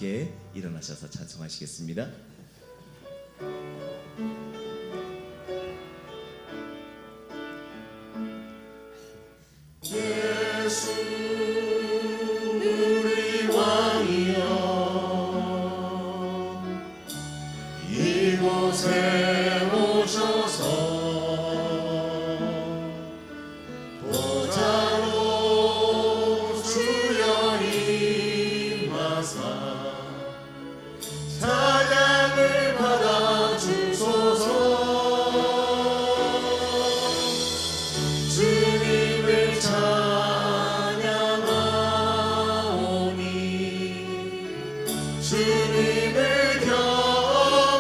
함께 일어나셔서 찬송하시겠습니다. 예수 우리 왕이여 이곳에 오셔서 보좌로 주여 임하사 찬양을 받아 주소서. 주님을 찬양하오니 주님을 경배하오니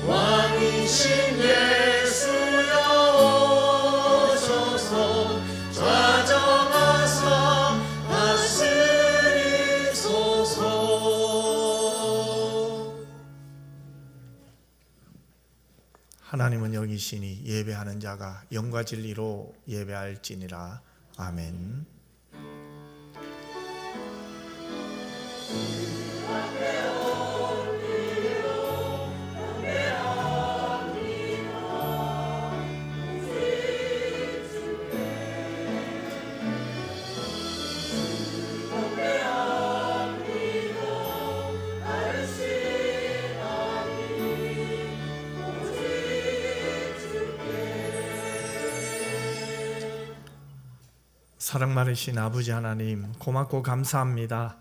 왕이신 예수여 오셔서 좌정하사 다스리소서. 하나님은 영이시니 예배하는 자가 영과 진리로 예배할지니라. 아멘. 사랑 많으신 아버지 하나님, 고맙고 감사합니다.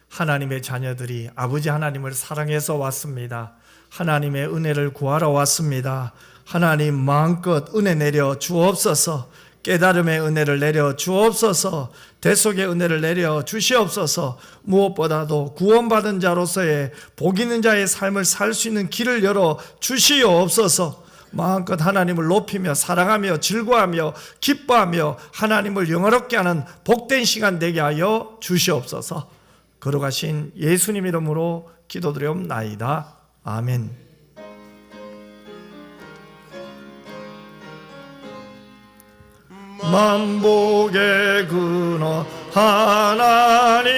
하나님의 자녀들이 아버지 하나님을 사랑해서 왔습니다. 하나님의 은혜를 구하러 왔습니다. 하나님 마음껏 은혜 내려 주옵소서. 깨달음의 은혜를 내려 주옵소서. 대속의 은혜를 내려 주시옵소서. 무엇보다도 구원받은 자로서의 복 있는 자의 삶을 살 수 있는 길을 열어 주시옵소서. 마음껏 하나님을 높이며 사랑하며 즐거워하며 기뻐하며 하나님을 영화롭게 하는 복된 시간 되게 하여 주시옵소서. 걸어가신 예수님 이름으로 기도드리옵나이다. 아멘. 만복의 근원 하나님,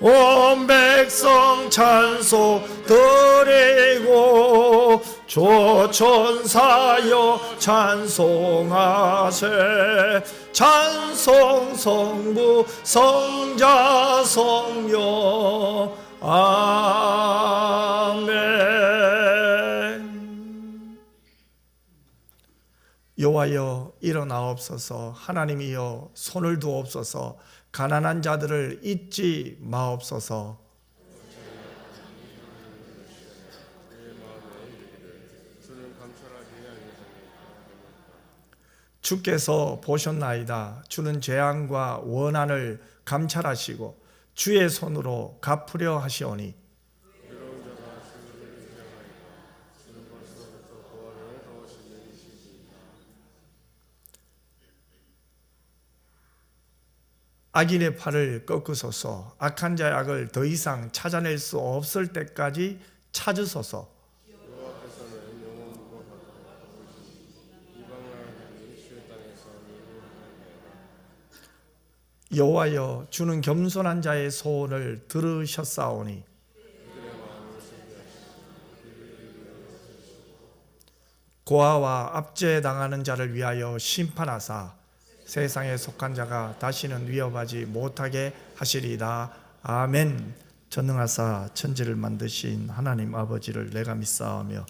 온 백성 찬송 드리고 조천사여 찬송하세. 찬송 성부 성자 성령. 아멘. 여호와여 일어나옵소서. 하나님이여 손을 두옵소서. 가난한 자들을 잊지 마옵소서. 주께서 보셨나이다. 주는 재앙과 원한을 감찰하시고 주의 손으로 갚으려 하시오니 악인의 팔을 꺾으소서. 악한 자의 악을 더 이상 찾아낼 수 없을 때까지 찾으소서. 여호와여 주는 겸손한 자의 소원을 들으셨사오니 고아와 압제당하는 자를 위하여 심판하사 세상에 속한 자가 다시는 위협하지 못하게 하시리이다. 아멘. 전능하사 천지를 만드신 하나님 아버지를 내가 믿사오며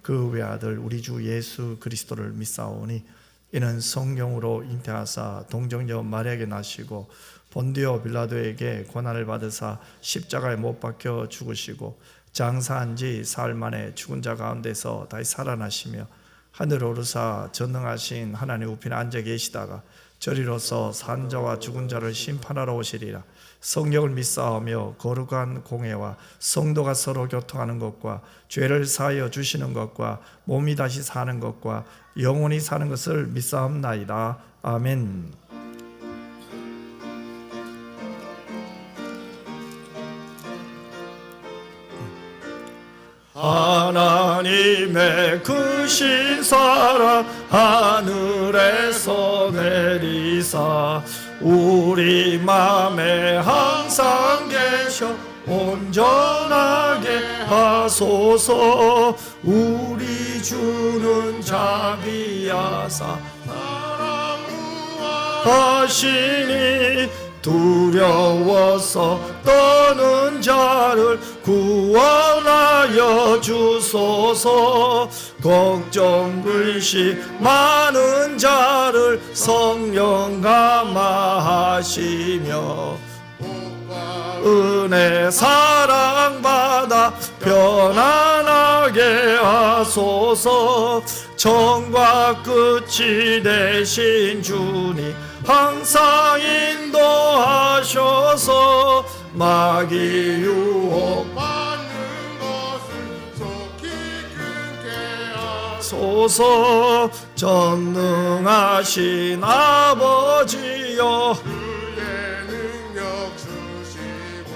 그 외아들 우리 주 예수 그리스도를 믿사오니 이는 성령으로 잉태하사 동정녀 마리아에게 나시고 본디오 빌라도에게 고난을 받으사 십자가에 못 박혀 죽으시고 장사한 지 사흘 만에 죽은 자 가운데서 다시 살아나시며 하늘 오르사 전능하신 하나님 우편에 앉아 계시다가 저리로서 산 자와 죽은 자를 심판하러 오시리라. 성령을 믿사오며 거룩한 공회와 성도가 서로 교통하는 것과 죄를 사하여 주시는 것과 몸이 다시 사는 것과 영원히 사는 것을 믿사옵나이다. 아멘. 하나님의 크신 사랑 하늘에서 내리사 우리 맘에 항상 계셔 온전하게 하소서. 우리 주는 자비하사 하시니 두려워서 떠는 자를 구원하여 주소서. 걱정 근심 많은 자를 성령 감화하시며 은혜 사랑받아 편안하게 하소서. 정과 끝이 되신 주님 항상 인도하셔서 마귀 유혹 받는 것을 속히 끊게 하소서. 전능하신 아버지여 그의 능력 주시고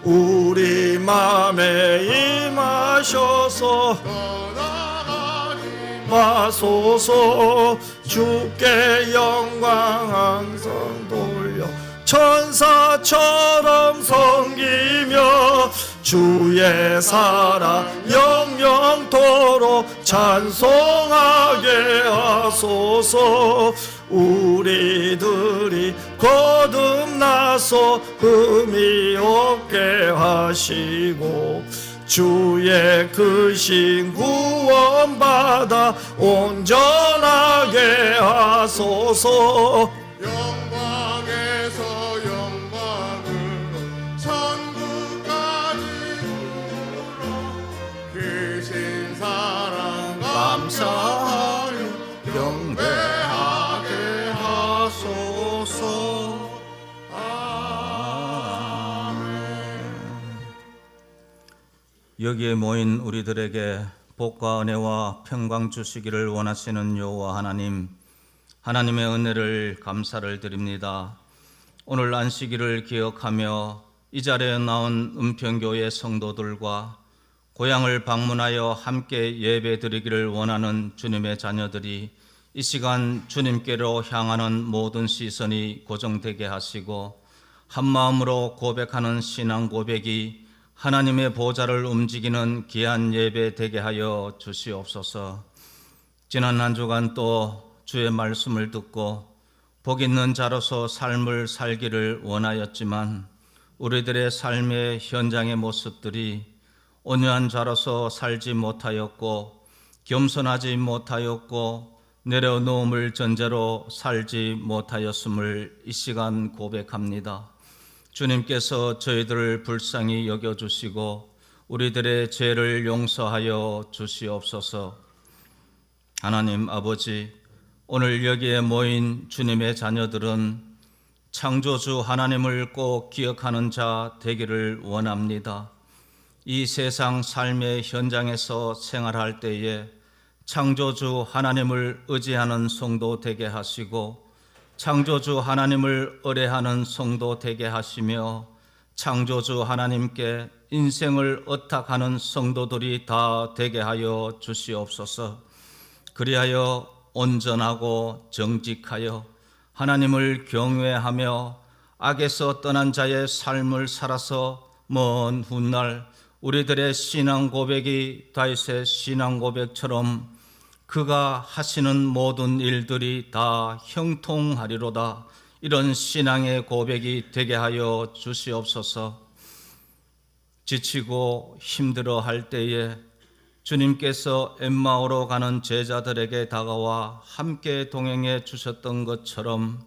우리 맘에 임하셔서 떠나가지 마소서. 주께 영광 항상 돌려 천사처럼 섬기며 주의 사랑 영영토록 찬송하게 하소서. 우리들이 거듭나서 흠이 없게 하시고 주의 크신 구원받아 온전하게 하소서. 영광에서 영광으로 천국까지 이르러 크신 사랑 감사하여 영배하게 하소서. 여기에 모인 우리들에게 복과 은혜와 평강 주시기를 원하시는 여호와 하나님, 하나님의 은혜를 감사를 드립니다. 오늘 안식일을 기억하며 이 자리에 나온 은평교회 성도들과 고향을 방문하여 함께 예배드리기를 원하는 주님의 자녀들이 이 시간 주님께로 향하는 모든 시선이 고정되게 하시고 한마음으로 고백하는 신앙 고백이 하나님의 보좌를 움직이는 귀한 예배 되게 하여 주시옵소서. 지난 한 주간 또 주의 말씀을 듣고 복 있는 자로서 삶을 살기를 원하였지만 우리들의 삶의 현장의 모습들이 온유한 자로서 살지 못하였고 겸손하지 못하였고 내려놓음을 전제로 살지 못하였음을 이 시간 고백합니다. 주님께서 저희들을 불쌍히 여겨주시고 우리들의 죄를 용서하여 주시옵소서. 하나님 아버지, 오늘 여기에 모인 주님의 자녀들은 창조주 하나님을 꼭 기억하는 자 되기를 원합니다. 이 세상 삶의 현장에서 생활할 때에 창조주 하나님을 의지하는 성도 되게 하시고 창조주 하나님을 의뢰하는 성도 되게 하시며 창조주 하나님께 인생을 의탁하는 성도들이 다 되게 하여 주시옵소서. 그리하여 온전하고 정직하여 하나님을 경외하며 악에서 떠난 자의 삶을 살아서 먼 훗날 우리들의 신앙 고백이 다윗의 신앙 고백처럼 그가 하시는 모든 일들이 다 형통하리로다, 이런 신앙의 고백이 되게 하여 주시옵소서. 지치고 힘들어할 때에 주님께서 엠마오로 가는 제자들에게 다가와 함께 동행해 주셨던 것처럼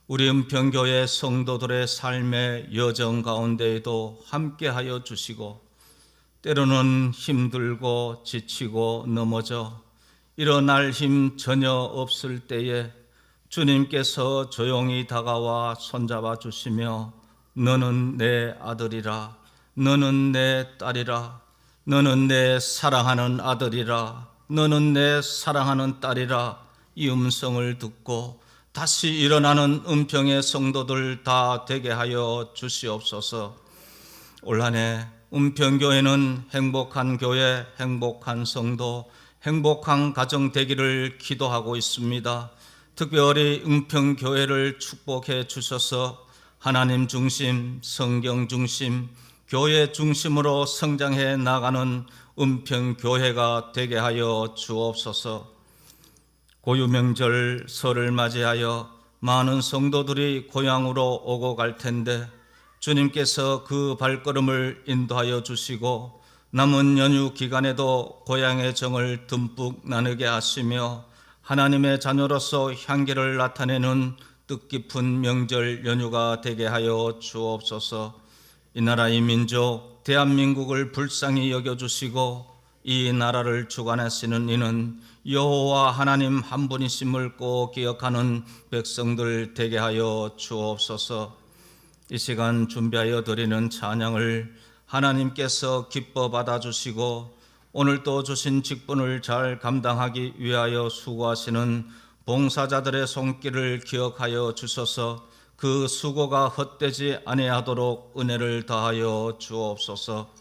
우리 은평교회 성도들의 삶의 여정 가운데에도 함께하여 주시고 때로는 힘들고 지치고 넘어져 일어날 힘 전혀 없을 때에 주님께서 조용히 다가와 손잡아 주시며 너는 내 아들이라, 너는 내 딸이라, 너는 내 사랑하는 아들이라, 너는 내 사랑하는 딸이라, 이 음성을 듣고 다시 일어나는 은평의 성도들 다 되게 하여 주시옵소서. 올 한 해 은평교회는 행복한 교회, 행복한 성도, 행복한 가정 되기를 기도하고 있습니다. 특별히 은평교회를 축복해 주셔서 하나님 중심, 성경 중심, 교회 중심으로 성장해 나가는 은평교회가 되게 하여 주옵소서. 고유명절 설을 맞이하여 많은 성도들이 고향으로 오고 갈 텐데 주님께서 그 발걸음을 인도하여 주시고 남은 연휴 기간에도 고향의 정을 듬뿍 나누게 하시며 하나님의 자녀로서 향기를 나타내는 뜻깊은 명절 연휴가 되게 하여 주옵소서. 이 나라의 민족 대한민국을 불쌍히 여겨주시고 이 나라를 주관하시는 이는 여호와 하나님 한 분이심을 꼭 기억하는 백성들 되게 하여 주옵소서. 이 시간 준비하여 드리는 찬양을 하나님께서 기뻐 받아주시고 오늘도 주신 직분을 잘 감당하기 위하여 수고하시는 봉사자들의 손길을 기억하여 주셔서 그 수고가 헛되지 아니하도록 은혜를 다하여 주옵소서.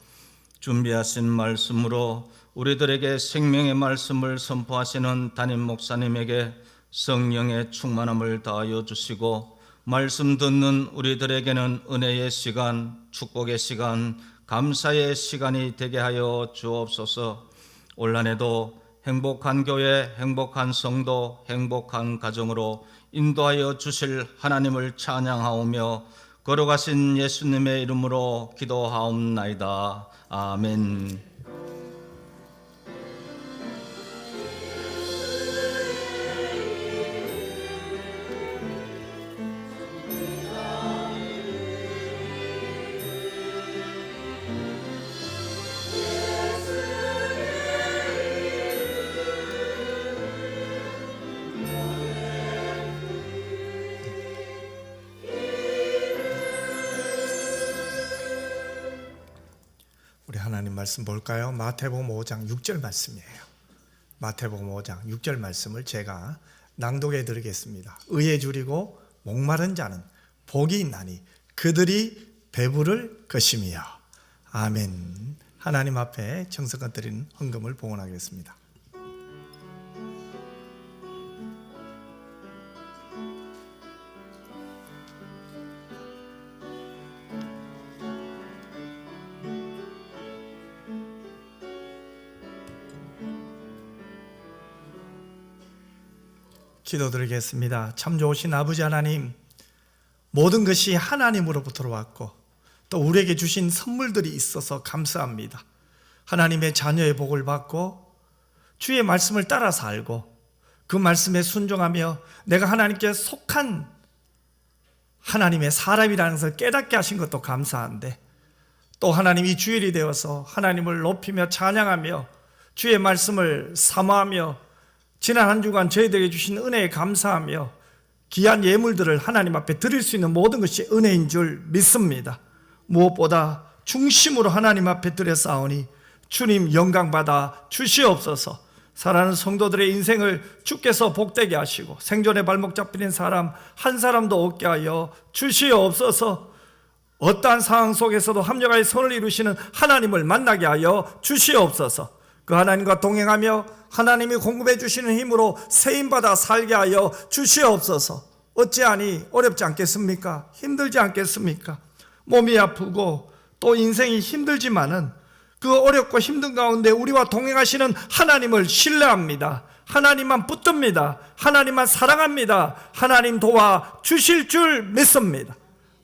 준비하신 말씀으로 우리들에게 생명의 말씀을 선포하시는 담임 목사님에게 성령의 충만함을 다하여 주시고 말씀 듣는 우리들에게는 은혜의 시간, 축복의 시간, 감사의 시간이 되게 하여 주옵소서. 올 한 해도 행복한 교회, 행복한 성도, 행복한 가정으로 인도하여 주실 하나님을 찬양하오며 걸어가신 예수님의 이름으로 기도하옵나이다. 아멘. 우리 하나님 말씀 볼까요? 마태복음 5장 6절 말씀이에요. 마태복음 5장 6절 말씀을 제가 낭독해 드리겠습니다. 의에 줄이고 목마른 자는 복이 있나니 그들이 배부를 것임이요. 아멘. 하나님 앞에 정성껏 드리는 헌금을 봉헌하겠습니다. 기도드리겠습니다. 참 좋으신 아버지 하나님, 모든 것이 하나님으로부터 왔고 또 우리에게 주신 선물들이 있어서 감사합니다. 하나님의 자녀의 복을 받고 주의 말씀을 따라 살고 그 말씀에 순종하며 내가 하나님께 속한 하나님의 사람이라는 것을 깨닫게 하신 것도 감사한데, 또 하나님이 주일이 되어서 하나님을 높이며 찬양하며 주의 말씀을 사모하며 지난 한 주간 저희들에게 주신 은혜에 감사하며 귀한 예물들을 하나님 앞에 드릴 수 있는 모든 것이 은혜인 줄 믿습니다. 무엇보다 중심으로 하나님 앞에 드렸사오니 주님 영광받아 주시옵소서. 사랑하는 성도들의 인생을 주께서 복되게 하시고 생존의 발목 잡히는 사람 한 사람도 없게 하여 주시옵소서. 어떠한 상황 속에서도 합력하여 선을 이루시는 하나님을 만나게 하여 주시옵소서. 그 하나님과 동행하며 하나님이 공급해 주시는 힘으로 세임받아 살게 하여 주시옵소서. 어찌하니 어렵지 않겠습니까? 힘들지 않겠습니까? 몸이 아프고 또 인생이 힘들지만은 그 어렵고 힘든 가운데 우리와 동행하시는 하나님을 신뢰합니다. 하나님만 붙듭니다. 하나님만 사랑합니다. 하나님 도와 주실 줄 믿습니다.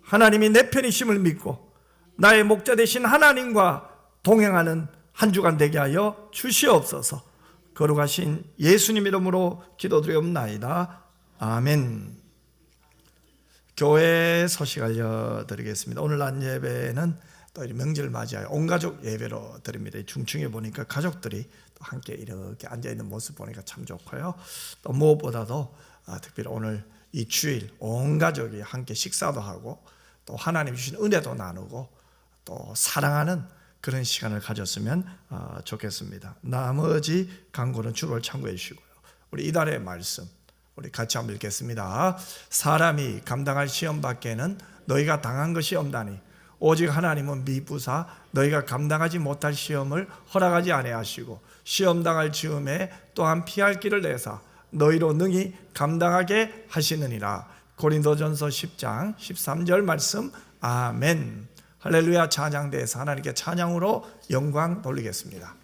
하나님이 내 편이심을 믿고 나의 목자 되신 하나님과 동행하는 한 주간 되게 하여 주시옵소서. 거룩하신 예수님 이름으로 기도드리옵나이다. 아멘. 교회 소식 알려드리겠습니다. 오늘 난 예배는 또 명절을 맞이하여 온 가족 예배로 드립니다. 중층에 보니까 가족들이 또 함께 이렇게 앉아있는 모습 보니까 참 좋고요. 또 무엇보다도 특별히 오늘 이 주일 온 가족이 함께 식사도 하고 또 하나님 주신 은혜도 나누고 또 사랑하는 그런 시간을 가졌으면 좋겠습니다. 나머지 강구는 주를 참고해 주시고요. 우리 이달의 말씀 우리 같이 한번 읽겠습니다. 사람이 감당할 시험 밖에는 너희가 당한 것이 없나니 오직 하나님은 미부사 너희가 감당하지 못할 시험을 허락하지 아니하시고 시험 당할 즈음에 또한 피할 길을 내사 너희로 능히 감당하게 하시느니라. 고린도전서 10장 13절 말씀. 아멘. 할렐루야. 찬양대에서 하나님께 찬양으로 영광 돌리겠습니다.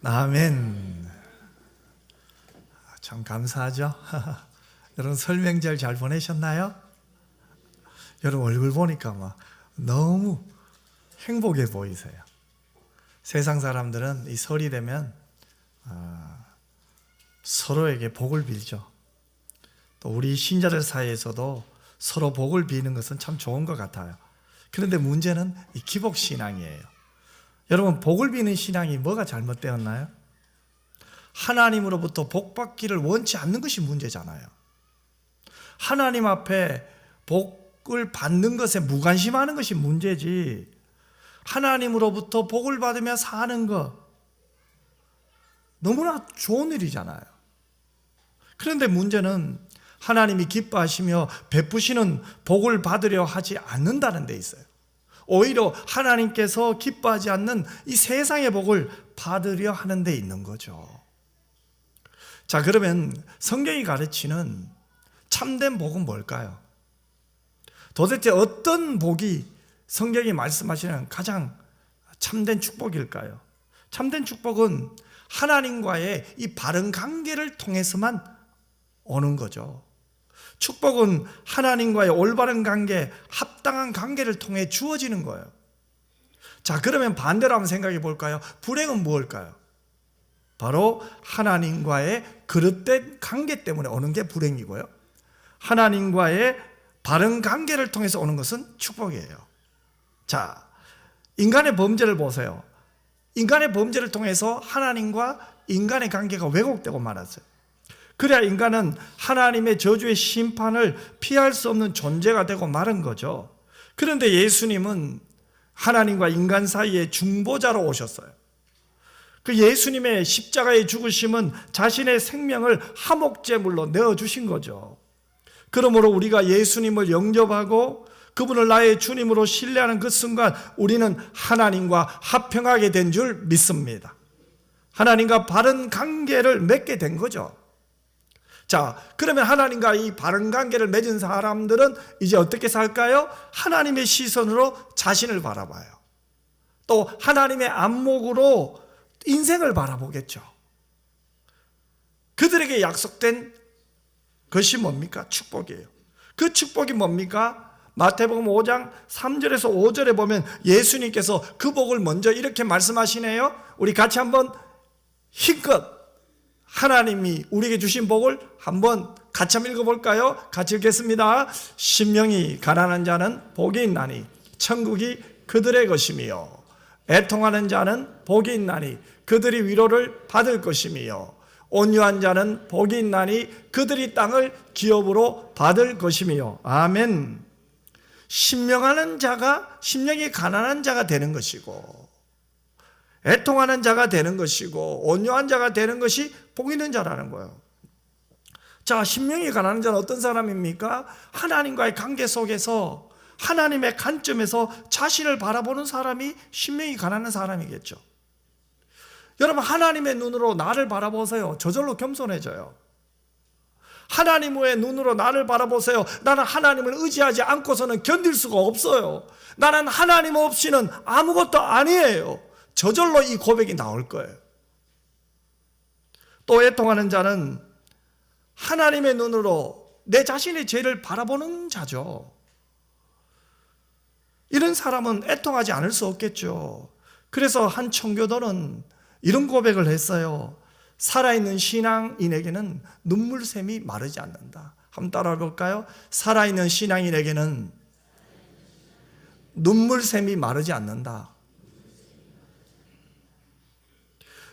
아멘. 참 감사하죠. 여러분 설명절 잘 보내셨나요? 여러분 얼굴 보니까 막 너무 행복해 보이세요. 세상 사람들은 이 설이 되면 서로에게 복을 빌죠. 또 우리 신자들 사이에서도 서로 복을 비는 것은 참 좋은 것 같아요. 그런데 문제는 이 기복신앙이에요. 여러분 복을 비는 신앙이 뭐가 잘못되었나요? 하나님으로부터 복 받기를 원치 않는 것이 문제잖아요. 하나님 앞에 복을 받는 것에 무관심하는 것이 문제지, 하나님으로부터 복을 받으며 사는 것 너무나 좋은 일이잖아요. 그런데 문제는 하나님이 기뻐하시며 베푸시는 복을 받으려 하지 않는다는 데 있어요. 오히려 하나님께서 기뻐하지 않는 이 세상의 복을 받으려 하는 데 있는 거죠. 자, 그러면 성경이 가르치는 참된 복은 뭘까요? 도대체 어떤 복이 성경이 말씀하시는 가장 참된 축복일까요? 참된 축복은 하나님과의 이 바른 관계를 통해서만 오는 거죠. 축복은 하나님과의 올바른 관계, 합당한 관계를 통해 주어지는 거예요. 자, 그러면 반대로 한번 생각해 볼까요? 불행은 무엇일까요? 바로 하나님과의 그릇된 관계 때문에 오는 게 불행이고요, 하나님과의 바른 관계를 통해서 오는 것은 축복이에요. 자, 인간의 범죄를 보세요. 인간의 범죄를 통해서 하나님과 인간의 관계가 왜곡되고 말았어요. 그래야 인간은 하나님의 저주의 심판을 피할 수 없는 존재가 되고 마른 거죠. 그런데 예수님은 하나님과 인간 사이에 중보자로 오셨어요. 그 예수님의 십자가의 죽으심은 자신의 생명을 화목제물로 내어주신 거죠. 그러므로 우리가 예수님을 영접하고 그분을 나의 주님으로 신뢰하는 그 순간 우리는 하나님과 화평하게 된 줄 믿습니다. 하나님과 바른 관계를 맺게 된 거죠. 자, 그러면 하나님과 이 바른 관계를 맺은 사람들은 이제 어떻게 살까요? 하나님의 시선으로 자신을 바라봐요. 또 하나님의 안목으로 인생을 바라보겠죠. 그들에게 약속된 것이 뭡니까? 축복이에요. 그 축복이 뭡니까? 마태복음 5장 3절에서 5절에 보면 예수님께서 그 복을 먼저 이렇게 말씀하시네요. 우리 같이 한번 힘껏 하나님이 우리에게 주신 복을 한번 같이 한번 읽어볼까요? 같이 읽겠습니다. 심령이 가난한 자는 복이 있나니 천국이 그들의 것이며, 애통하는 자는 복이 있나니 그들이 위로를 받을 것이며, 온유한 자는 복이 있나니 그들이 땅을 기업으로 받을 것이며. 아멘. 신명하는 자가, 심령이 가난한 자가 되는 것이고, 애통하는 자가 되는 것이고, 온유한 자가 되는 것이 복 있는 자라는 거예요. 자, 심령이 가난한 자는 어떤 사람입니까? 하나님과의 관계 속에서 하나님의 관점에서 자신을 바라보는 사람이 심령이 가난한 사람이겠죠. 여러분, 하나님의 눈으로 나를 바라보세요. 저절로 겸손해져요. 하나님의 눈으로 나를 바라보세요. 나는 하나님을 의지하지 않고서는 견딜 수가 없어요. 나는 하나님 없이는 아무것도 아니에요. 저절로 이 고백이 나올 거예요. 또 애통하는 자는 하나님의 눈으로 내 자신의 죄를 바라보는 자죠. 이런 사람은 애통하지 않을 수 없겠죠. 그래서 한 청교도는 이런 고백을 했어요. 살아있는 신앙인에게는 눈물샘이 마르지 않는다. 한번 따라해 볼까요? 살아있는 신앙인에게는 눈물샘이 마르지 않는다.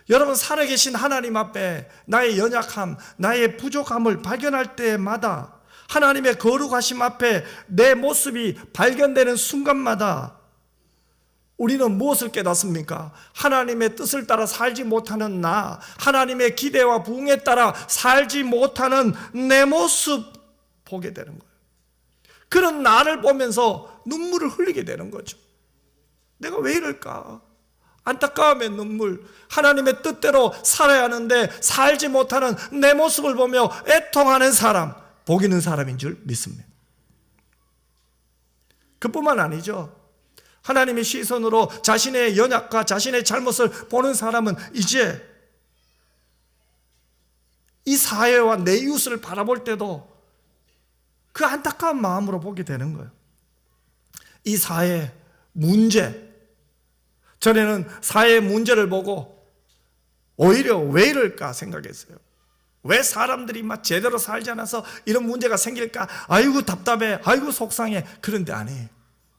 여러분, 살아계신 하나님 앞에 나의 연약함, 나의 부족함을 발견할 때마다, 하나님의 거룩하심 앞에 내 모습이 발견되는 순간마다 우리는 무엇을 깨닫습니까? 하나님의 뜻을 따라 살지 못하는 나, 하나님의 기대와 부응에 따라 살지 못하는 내 모습 보게 되는 거예요. 그런 나를 보면서 눈물을 흘리게 되는 거죠. 내가 왜 이럴까? 안타까움의 눈물, 하나님의 뜻대로 살아야 하는데 살지 못하는 내 모습을 보며 애통하는 사람, 복 있는 사람인 줄 믿습니다. 그뿐만 아니죠. 하나님의 시선으로 자신의 연약과 자신의 잘못을 보는 사람은 이제 이 사회와 내 이웃을 바라볼 때도 그 안타까운 마음으로 보게 되는 거예요. 이 사회의 문제, 전에는 사회의 문제를 보고 오히려 왜 이럴까 생각했어요. 왜 사람들이 막 제대로 살지 않아서 이런 문제가 생길까? 아이고 답답해, 아이고 속상해. 그런데 아니에요.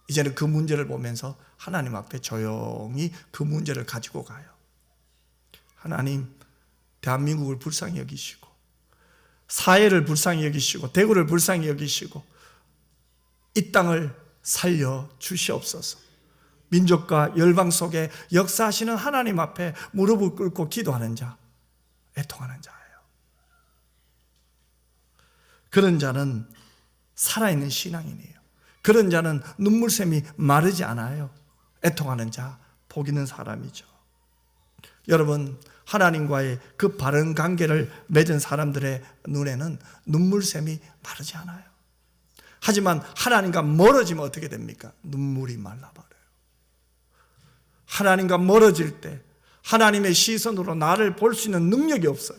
이제는 그 문제를 보면서 하나님 앞에 조용히 그 문제를 가지고 가요. 하나님, 대한민국을 불쌍히 여기시고, 사회를 불쌍히 여기시고, 대구를 불쌍히 여기시고, 이 땅을 살려 주시옵소서. 민족과 열방 속에 역사하시는 하나님 앞에 무릎을 꿇고 기도하는 자, 애통하는 자예요. 그런 자는 살아있는 신앙인이에요. 그런 자는 눈물샘이 마르지 않아요. 애통하는 자, 복 있는 사람이죠. 여러분, 하나님과의 그 바른 관계를 맺은 사람들의 눈에는 눈물샘이 마르지 않아요. 하지만 하나님과 멀어지면 어떻게 됩니까? 눈물이 말라버려요. 하나님과 멀어질 때 하나님의 시선으로 나를 볼 수 있는 능력이 없어요.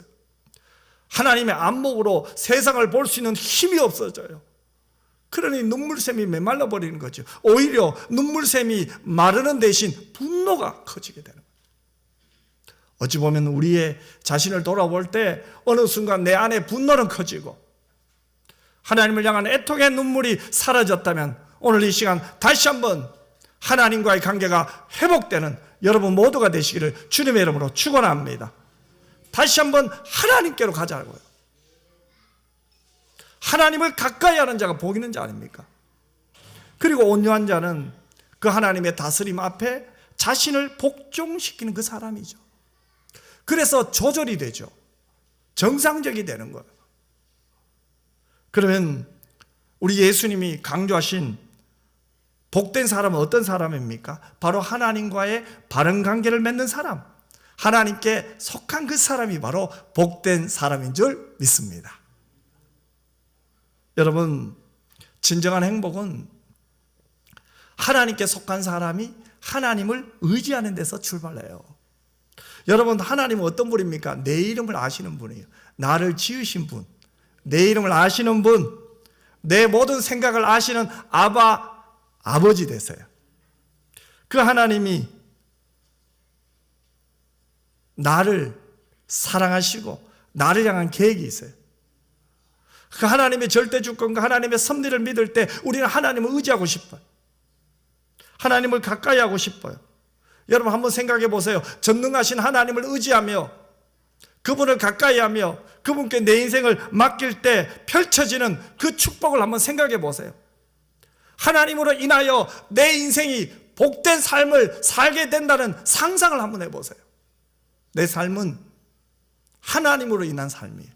하나님의 안목으로 세상을 볼 수 있는 힘이 없어져요. 그러니 눈물샘이 메말라 버리는 거죠. 오히려 눈물샘이 마르는 대신 분노가 커지게 되는 거예요. 어찌 보면 우리의 자신을 돌아볼 때 어느 순간 내 안에 분노는 커지고 하나님을 향한 애통의 눈물이 사라졌다면 오늘 이 시간 다시 한번 하나님과의 관계가 회복되는 여러분 모두가 되시기를 주님의 이름으로 축원합니다. 다시 한번 하나님께로 가자고요. 하나님을 가까이 하는 자가 복 있는 자 아닙니까? 그리고 온유한 자는 그 하나님의 다스림 앞에 자신을 복종시키는 그 사람이죠. 그래서 조절이 되죠. 정상적이 되는 거예요. 그러면 우리 예수님이 강조하신 복된 사람은 어떤 사람입니까? 바로 하나님과의 바른 관계를 맺는 사람, 하나님께 속한 그 사람이 바로 복된 사람인 줄 믿습니다. 여러분, 진정한 행복은 하나님께 속한 사람이 하나님을 의지하는 데서 출발해요. 여러분, 하나님은 어떤 분입니까? 내 이름을 아시는 분이에요. 나를 지으신 분, 내 이름을 아시는 분, 내 모든 생각을 아시는 아버지 되세요. 그 하나님이 나를 사랑하시고 나를 향한 계획이 있어요. 그 하나님의 절대 주권과 하나님의 섭리를 믿을 때 우리는 하나님을 의지하고 싶어요. 하나님을 가까이 하고 싶어요. 여러분 한번 생각해 보세요. 전능하신 하나님을 의지하며 그분을 가까이 하며 그분께 내 인생을 맡길 때 펼쳐지는 그 축복을 한번 생각해 보세요. 하나님으로 인하여 내 인생이 복된 삶을 살게 된다는 상상을 한번 해보세요. 내 삶은 하나님으로 인한 삶이에요.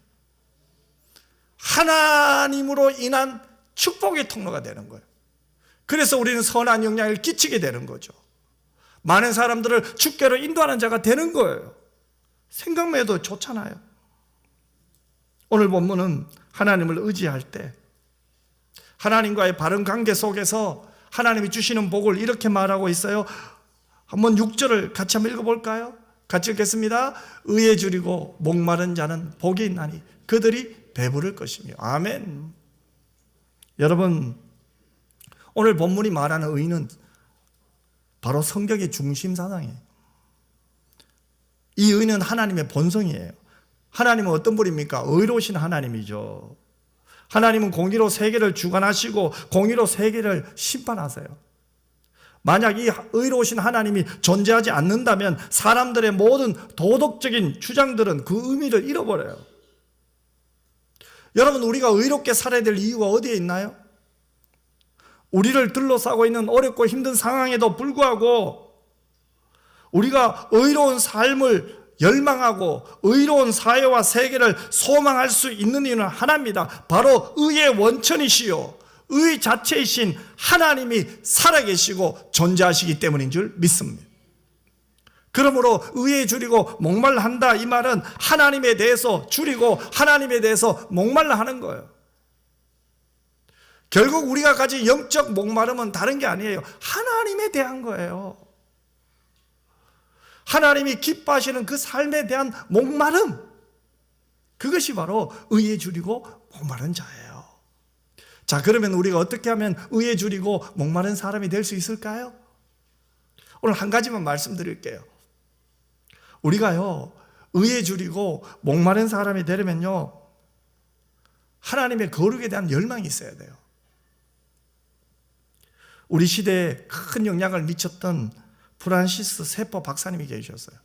하나님으로 인한 축복의 통로가 되는 거예요. 그래서 우리는 선한 영향을 끼치게 되는 거죠. 많은 사람들을 주께로 인도하는 자가 되는 거예요. 생각만 해도 좋잖아요. 오늘 본문은 하나님을 의지할 때 하나님과의 바른 관계 속에서 하나님이 주시는 복을 이렇게 말하고 있어요. 한번 6절을 같이 한번 읽어볼까요? 같이 읽겠습니다. 의에 줄이고 목마른 자는 복이 있나니 그들이 배부를 것이며. 아멘. 여러분, 오늘 본문이 말하는 의는 바로 성경의 중심 사상이에요. 이 의는 하나님의 본성이에요. 하나님은 어떤 분입니까? 의로우신 하나님이죠. 하나님은 공의로 세계를 주관하시고 공의로 세계를 심판하세요. 만약 이 의로우신 하나님이 존재하지 않는다면 사람들의 모든 도덕적인 주장들은 그 의미를 잃어버려요. 여러분, 우리가 의롭게 살아야 될 이유가 어디에 있나요? 우리를 둘러싸고 있는 어렵고 힘든 상황에도 불구하고 우리가 의로운 삶을 열망하고 의로운 사회와 세계를 소망할 수 있는 이유는 하나입니다. 바로 의의 원천이시요 의 자체이신 하나님이 살아계시고 존재하시기 때문인 줄 믿습니다. 그러므로 의에 줄이고 목말라 한다, 이 말은 하나님에 대해서 줄이고 하나님에 대해서 목말라 하는 거예요. 결국 우리가 가진 영적 목마름은 다른 게 아니에요. 하나님에 대한 거예요. 하나님이 기뻐하시는 그 삶에 대한 목마름, 그것이 바로 의에 줄이고 목마른 자예요. 자, 그러면 우리가 어떻게 하면 의에 줄이고 목마른 사람이 될 수 있을까요? 오늘 한 가지만 말씀드릴게요. 우리가요, 의에 줄이고 목마른 사람이 되려면요, 하나님의 거룩에 대한 열망이 있어야 돼요. 우리 시대에 큰 영향을 미쳤던 프란시스 세퍼 박사님이 계셨어요.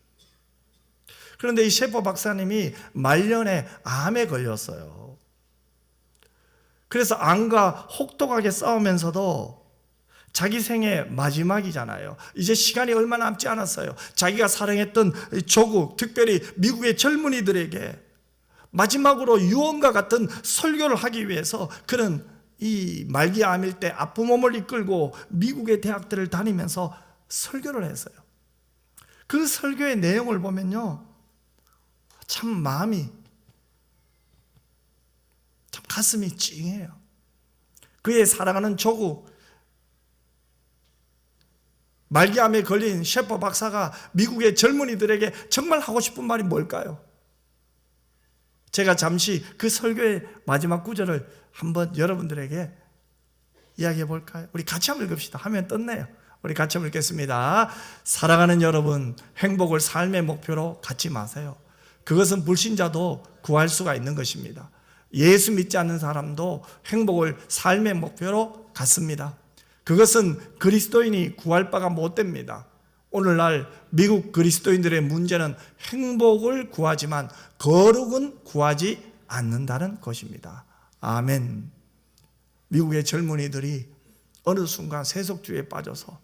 그런데 이 세퍼 박사님이 말년에 암에 걸렸어요. 그래서 암과 혹독하게 싸우면서도 자기 생애 마지막이잖아요. 이제 시간이 얼마 남지 않았어요. 자기가 사랑했던 조국, 특별히 미국의 젊은이들에게 마지막으로 유언과 같은 설교를 하기 위해서 그는 이 말기암일 때 아픈 몸을 이끌고 미국의 대학들을 다니면서 설교를 했어요. 그 설교의 내용을 보면요, 참 마음이, 참 가슴이 찡해요. 그의 사랑하는 조국, 말기암에 걸린 셰퍼 박사가 미국의 젊은이들에게 정말 하고 싶은 말이 뭘까요? 제가 잠시 그 설교의 마지막 구절을 한번 여러분들에게 이야기해 볼까요? 우리 같이 한번 읽읍시다. 화면 떴네요. 우리 같이 한번 읽겠습니다. 사랑하는 여러분, 행복을 삶의 목표로 갖지 마세요. 그것은 불신자도 구할 수가 있는 것입니다. 예수 믿지 않는 사람도 행복을 삶의 목표로 갖습니다. 그것은 그리스도인이 구할 바가 못 됩니다. 오늘날 미국 그리스도인들의 문제는 행복을 구하지만 거룩은 구하지 않는다는 것입니다. 아멘. 미국의 젊은이들이 어느 순간 세속주의에 빠져서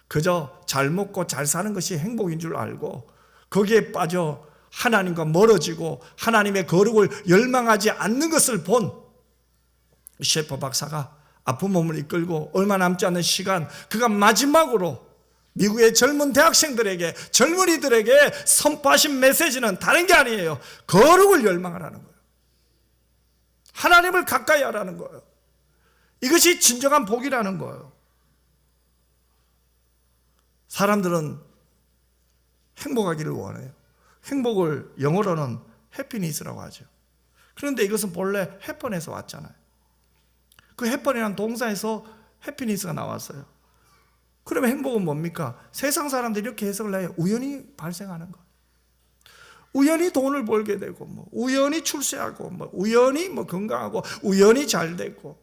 그저 잘 먹고 잘 사는 것이 행복인 줄 알고 거기에 빠져 하나님과 멀어지고 하나님의 거룩을 열망하지 않는 것을 본 셰퍼 박사가 아픈 몸을 이끌고 얼마 남지 않은 시간, 그가 마지막으로 미국의 젊은 대학생들에게, 젊은이들에게 선포하신 메시지는 다른 게 아니에요. 거룩을 열망하라는 거예요. 하나님을 가까이 하라는 거예요. 이것이 진정한 복이라는 거예요. 사람들은 행복하기를 원해요. 행복을 영어로는 해피니스라고 하죠. 그런데 이것은 본래 해펀에서 왔잖아요. 그 해펀이라는 동사에서 해피니스가 나왔어요. 그러면 행복은 뭡니까? 세상 사람들이 이렇게 해석을 해요. 우연히 발생하는 것. 우연히 돈을 벌게 되고, 우연히 출세하고, 우연히 건강하고, 우연히 잘 되고.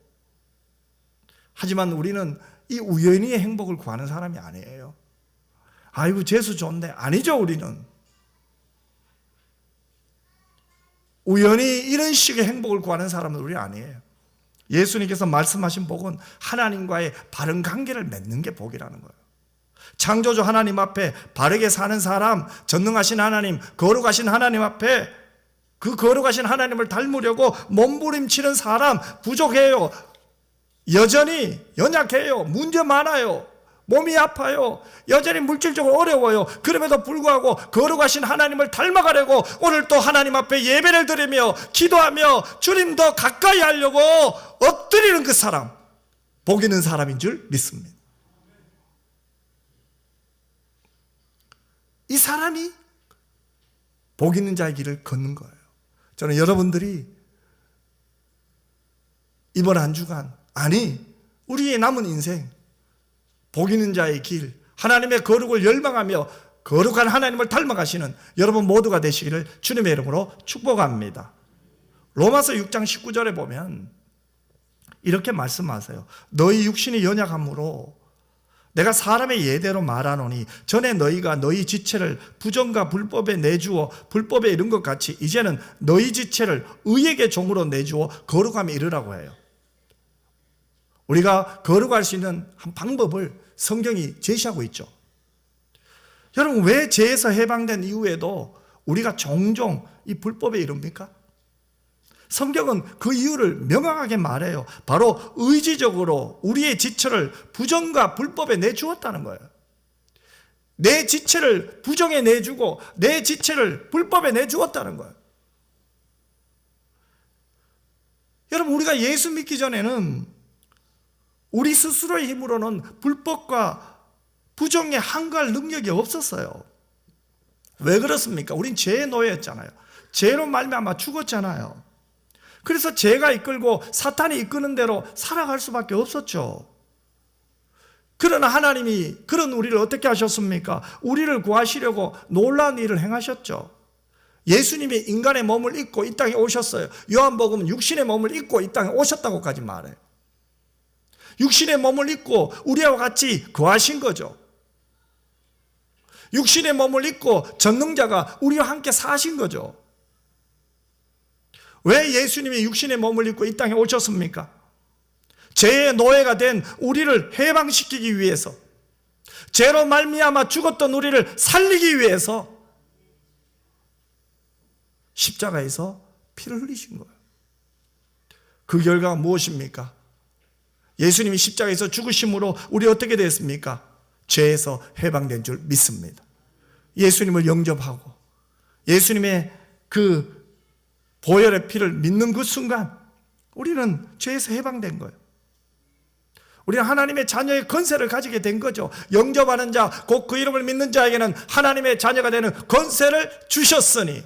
하지만 우리는 이 우연히의 행복을 구하는 사람이 아니에요. 아이고 재수 좋네. 아니죠. 우리는 우연히 이런 식의 행복을 구하는 사람은 우리 아니에요. 예수님께서 말씀하신 복은 하나님과의 바른 관계를 맺는 게 복이라는 거예요. 창조주 하나님 앞에 바르게 사는 사람, 전능하신 하나님, 거룩하신 하나님 앞에 그 거룩하신 하나님을 닮으려고 몸부림치는 사람 부족해요. 여전히 연약해요. 문제 많아요. 몸이 아파요. 여전히 물질적으로 어려워요. 그럼에도 불구하고 거룩하신 하나님을 닮아가려고 오늘 또 하나님 앞에 예배를 드리며 기도하며 주님 더 가까이 하려고 엎드리는 그 사람, 복 있는 사람인 줄 믿습니다. 이 사람이 복 있는 자의 길을 걷는 거예요. 저는 여러분들이 이번 한 주간, 아니 우리의 남은 인생 복 있는 자의 길, 하나님의 거룩을 열망하며 거룩한 하나님을 닮아가시는 여러분 모두가 되시기를 주님의 이름으로 축복합니다. 로마서 6장 19절에 보면 이렇게 말씀하세요. 너희 육신이 연약함으로 내가 사람의 예대로 말하노니 전에 너희가 너희 지체를 부정과 불법에 내주어 불법에 이른 것 같이 이제는 너희 지체를 의에게 종으로 내주어 거룩함에 이르라고 해요. 우리가 거룩할 수 있는 한 방법을 성경이 제시하고 있죠. 여러분, 왜 죄에서 해방된 이후에도 우리가 종종 이 불법에 이릅니까? 성경은 그 이유를 명확하게 말해요. 바로 의지적으로 우리의 지체를 부정과 불법에 내주었다는 거예요. 내 지체를 부정에 내주고 내 지체를 불법에 내주었다는 거예요. 여러분, 우리가 예수 믿기 전에는 우리 스스로의 힘으로는 불법과 부정에 항거할 능력이 없었어요. 왜 그렇습니까? 우린 죄의 노예였잖아요. 죄로 말미암아 죽었잖아요. 그래서 죄가 이끌고 사탄이 이끄는 대로 살아갈 수밖에 없었죠. 그러나 하나님이 그런 우리를 어떻게 하셨습니까? 우리를 구하시려고 놀라운 일을 행하셨죠. 예수님이 인간의 몸을 입고 이 땅에 오셨어요. 요한복음은 육신의 몸을 입고 이 땅에 오셨다고까지 말해요. 육신의 몸을 입고 우리와 같이 거하신 거죠. 육신의 몸을 입고 전능자가 우리와 함께 사신 거죠. 왜 예수님이 육신의 몸을 입고 이 땅에 오셨습니까? 죄의 노예가 된 우리를 해방시키기 위해서, 죄로 말미암아 죽었던 우리를 살리기 위해서 십자가에서 피를 흘리신 거예요. 그 결과가 무엇입니까? 예수님이 십자가에서 죽으심으로 우리 어떻게 됐습니까? 죄에서 해방된 줄 믿습니다. 예수님을 영접하고 예수님의 그 보혈의 피를 믿는 그 순간 우리는 죄에서 해방된 거예요. 우리는 하나님의 자녀의 권세를 가지게 된 거죠. 영접하는 자, 곧 그 이름을 믿는 자에게는 하나님의 자녀가 되는 권세를 주셨으니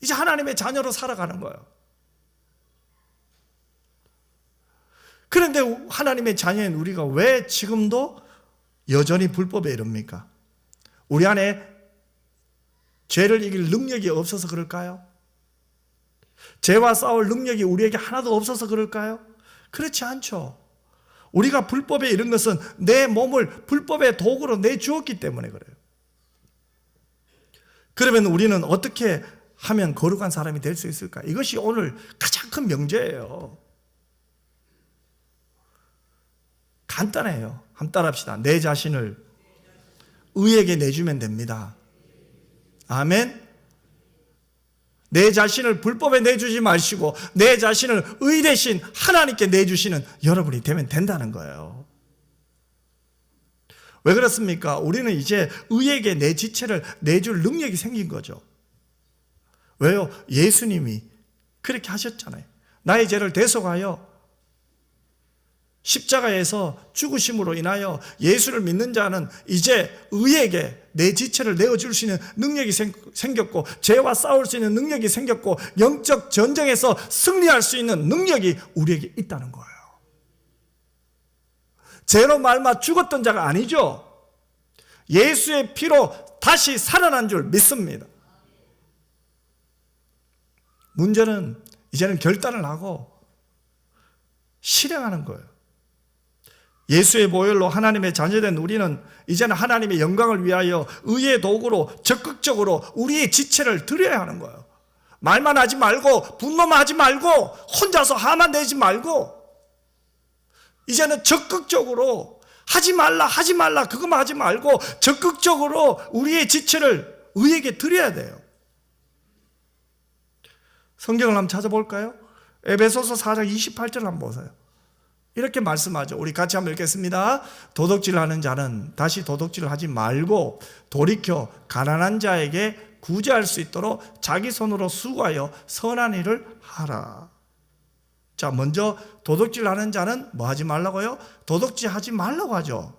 이제 하나님의 자녀로 살아가는 거예요. 그런데 하나님의 자녀인 우리가 왜 지금도 여전히 불법에 이릅니까? 우리 안에 죄를 이길 능력이 없어서 그럴까요? 죄와 싸울 능력이 우리에게 하나도 없어서 그럴까요? 그렇지 않죠. 우리가 불법에 이른 것은 내 몸을 불법의 도구로 내주었기 때문에 그래요. 그러면 우리는 어떻게 하면 거룩한 사람이 될 수 있을까? 이것이 오늘 가장 큰 명제예요. 간단해요. 한번 따라합시다. 내 자신을 의에게 내주면 됩니다. 아멘. 내 자신을 불법에 내주지 마시고 내 자신을 의 대신 하나님께 내주시는 여러분이 되면 된다는 거예요. 왜 그렇습니까? 우리는 이제 의에게 내 지체를 내줄 능력이 생긴 거죠. 왜요? 예수님이 그렇게 하셨잖아요. 나의 죄를 대속하여 십자가에서 죽으심으로 인하여 예수를 믿는 자는 이제 의에게 내 지체를 내어줄 수 있는 능력이 생겼고 죄와 싸울 수 있는 능력이 생겼고 영적 전쟁에서 승리할 수 있는 능력이 우리에게 있다는 거예요. 죄로 말마 죽었던 자가 아니죠. 예수의 피로 다시 살아난 줄 믿습니다. 문제는 이제는 결단을 하고 실행하는 거예요. 예수의 보혈로 하나님의 자녀된 우리는 이제는 하나님의 영광을 위하여 의의 도구로 적극적으로 우리의 지체를 드려야 하는 거예요. 말만 하지 말고 분노만 하지 말고 혼자서 화만 내지 말고 이제는 적극적으로 하지 말라 그것만 하지 말고 적극적으로 우리의 지체를 의에게 드려야 돼요. 성경을 한번 찾아볼까요? 에베소서 4장 28절 한번 보세요. 이렇게 말씀하죠. 우리 같이 한번 읽겠습니다. 도둑질하는 자는 다시 도둑질을 하지 말고 돌이켜 가난한 자에게 구제할 수 있도록 자기 손으로 수고하여 선한 일을 하라. 자, 먼저 도둑질하는 자는 뭐 하지 말라고요? 도둑질하지 말라고 하죠.